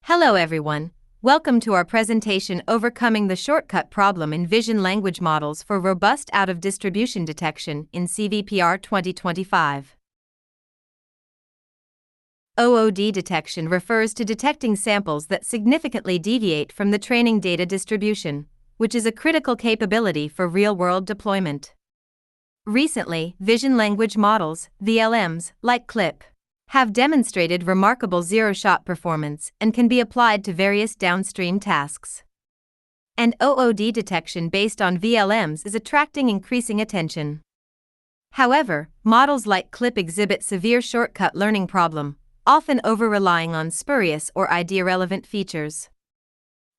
Hello everyone, welcome to our presentation Overcoming the Shortcut Problem in Vision Language Models for Robust Out-of-Distribution Detection in CVPR 2025. OOD detection refers to detecting samples that significantly deviate from the training data distribution, which is a critical capability for real-world deployment. Recently, vision language models, VLMs, like CLIP, have demonstrated remarkable zero-shot performance and can be applied to various downstream tasks. And OOD detection based on VLMs is attracting increasing attention. However, models like CLIP exhibit severe shortcut learning problem, often over-relying on spurious or ID-relevant features.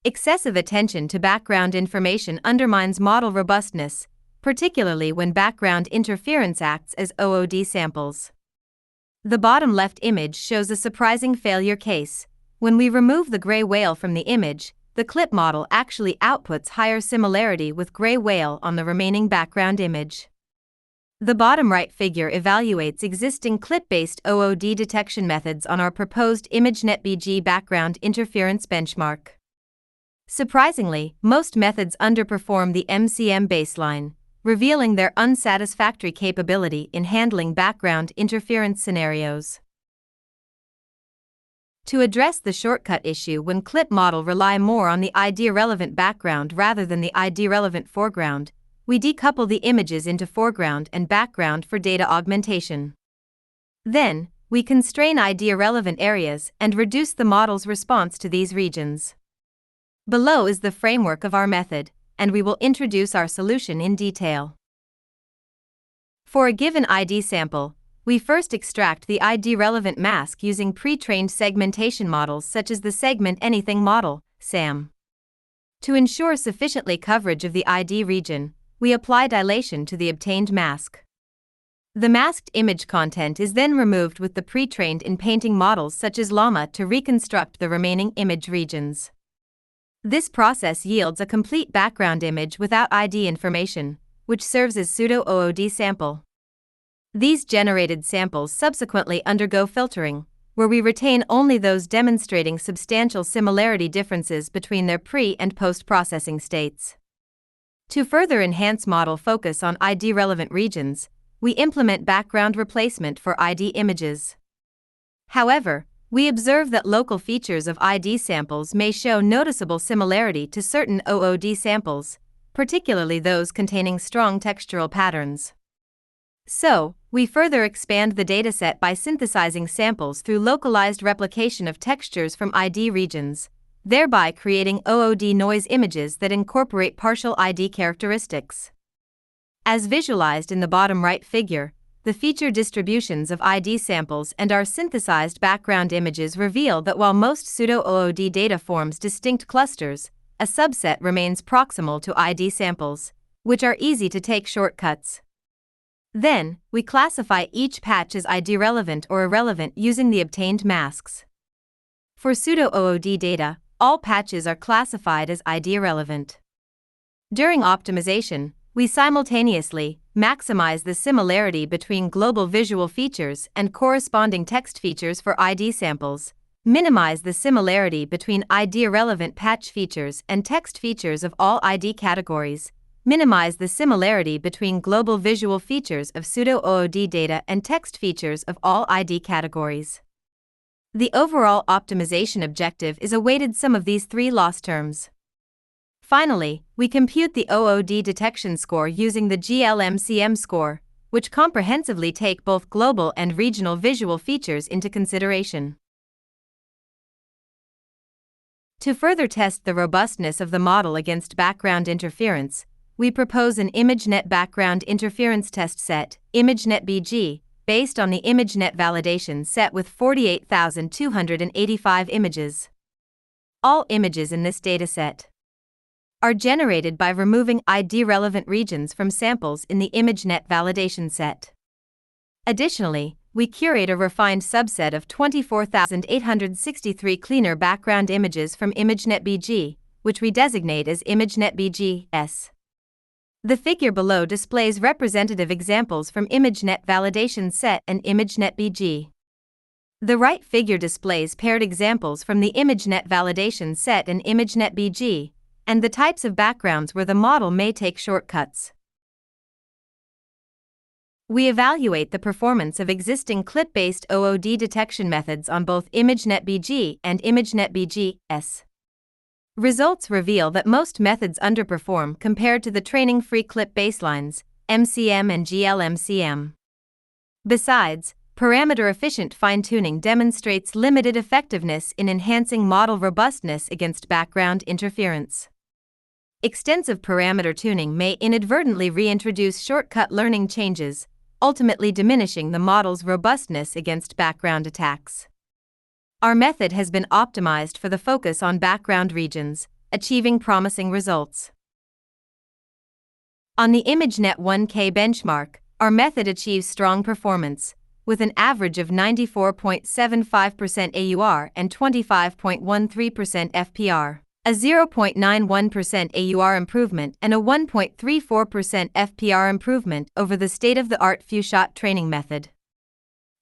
Excessive attention to background information undermines model robustness, particularly when background interference acts as OOD samples. The bottom left image shows a surprising failure case. When we remove the gray whale from the image, the CLIP model actually outputs higher similarity with gray whale on the remaining background image. The bottom right figure evaluates existing CLIP-based OOD detection methods on our proposed ImageNet-BG background interference benchmark. Surprisingly, most methods underperform the MCM baseline, revealing their unsatisfactory capability in handling background interference scenarios. To address the shortcut issue when CLIP model rely more on the ID-relevant background rather than the ID-relevant foreground, we decouple the images into foreground and background for data augmentation. Then, we constrain ID-relevant areas and reduce the model's response to these regions. Below is the framework of our method, and we will introduce our solution in detail. For a given ID sample, we first extract the ID-relevant mask using pre-trained segmentation models such as the Segment Anything model, SAM. To ensure sufficiently coverage of the ID region, we apply dilation to the obtained mask. The masked image content is then removed with the pre-trained in painting models such as Llama to reconstruct the remaining image regions. This process yields a complete background image without ID information, which serves as pseudo-OOD sample. These generated samples subsequently undergo filtering, where we retain only those demonstrating substantial similarity differences between their pre- and post-processing states. To further enhance model focus on ID-relevant regions, we implement background replacement for ID images. However, we observe that local features of ID samples may show noticeable similarity to certain OOD samples, particularly those containing strong textural patterns. So, we further expand the dataset by synthesizing samples through localized replication of textures from ID regions, thereby creating OOD noise images that incorporate partial ID characteristics. As visualized in the bottom right figure, the feature distributions of ID samples and our synthesized background images reveal that while most pseudo-OOD data forms distinct clusters, a subset remains proximal to ID samples, which are easy to take shortcuts. Then, we classify each patch as ID-relevant or irrelevant using the obtained masks. For pseudo-OOD data, all patches are classified as ID-irrelevant. During optimization, we simultaneously maximize the similarity between global visual features and corresponding text features for ID samples, minimize the similarity between ID-irrelevant patch features and text features of all ID categories, minimize the similarity between global visual features of pseudo-OOD data and text features of all ID categories. The overall optimization objective is a weighted sum of these three loss terms. Finally, we compute the OOD detection score using the GLMCM score, which comprehensively take both global and regional visual features into consideration. To further test the robustness of the model against background interference, we propose an ImageNet background interference test set, ImageNet-BG, based on the ImageNet validation set with 48,285 images. All images in this dataset are generated by removing ID-relevant regions from samples in the ImageNet validation set. Additionally, we curate a refined subset of 24,863 cleaner background images from ImageNet-BG, which we designate as ImageNet-BG-S. The figure below displays representative examples from ImageNet validation set and ImageNet-BG. The right figure displays paired examples from the ImageNet validation set and ImageNet BG, and the types of backgrounds where the model may take shortcuts. We evaluate the performance of existing clip-based OOD detection methods on both ImageNet BG and ImageNet BG-S. Results reveal that most methods underperform compared to the training-free clip baselines, MCM and GLMCM. Besides, parameter-efficient fine-tuning demonstrates limited effectiveness in enhancing model robustness against background interference. Extensive parameter tuning may inadvertently reintroduce shortcut learning changes, ultimately diminishing the model's robustness against background attacks. Our method has been optimized for the focus on background regions, achieving promising results. On the ImageNet 1K benchmark, our method achieves strong performance, with an average of 94.75% AUR and 25.13% FPR, a 0.91% AUR improvement and a 1.34% FPR improvement over the state-of-the-art few-shot training method.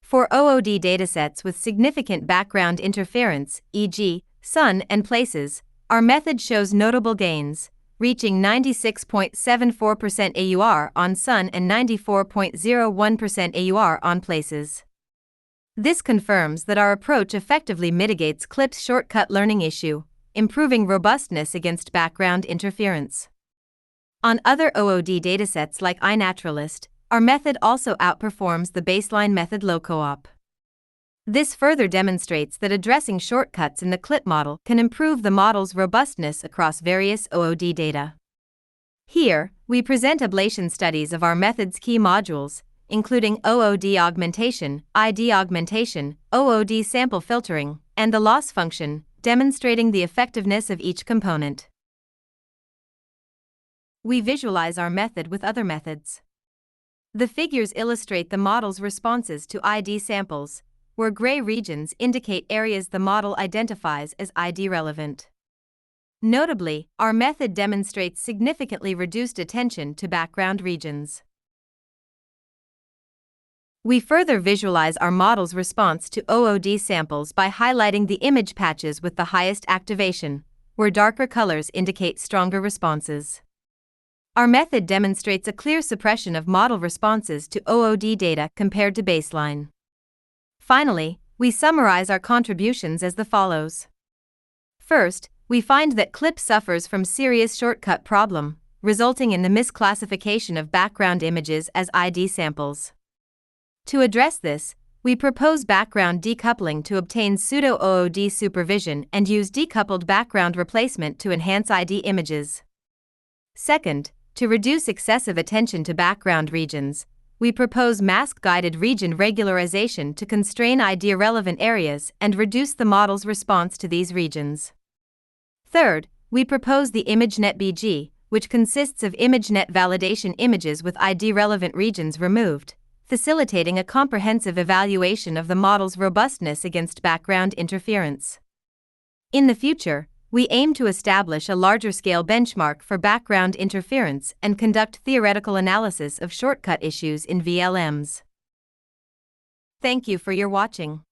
For OOD datasets with significant background interference, e.g., sun and places, our method shows notable gains, reaching 96.74% AUR on sun and 94.01% AUR on places. This confirms that our approach effectively mitigates CLIP's shortcut learning issue, improving robustness against background interference. On other OOD datasets like iNaturalist, our method also outperforms the baseline method low-co-op. This further demonstrates that addressing shortcuts in the CLIP model can improve the model's robustness across various OOD data. Here, we present ablation studies of our method's key modules, including OOD augmentation, ID augmentation, OOD sample filtering, and the loss function, demonstrating the effectiveness of each component. We visualize our method with other methods. The figures illustrate the model's responses to ID samples, where gray regions indicate areas the model identifies as ID relevant. Notably, our method demonstrates significantly reduced attention to background regions. We further visualize our model's response to OOD samples by highlighting the image patches with the highest activation, where darker colors indicate stronger responses. Our method demonstrates a clear suppression of model responses to OOD data compared to baseline. Finally, we summarize our contributions as the follows. First, we find that CLIP suffers from serious shortcut problem, resulting in the misclassification of background images as ID samples. To address this, we propose background decoupling to obtain pseudo-OOD supervision and use decoupled background replacement to enhance ID images. Second, to reduce excessive attention to background regions, we propose mask-guided region regularization to constrain ID-relevant areas and reduce the model's response to these regions. Third, we propose the ImageNet BG, which consists of ImageNet validation images with ID-relevant regions removed, facilitating a comprehensive evaluation of the model's robustness against background interference. In the future, we aim to establish a larger-scale benchmark for background interference and conduct theoretical analysis of shortcut issues in VLMs. Thank you for your watching.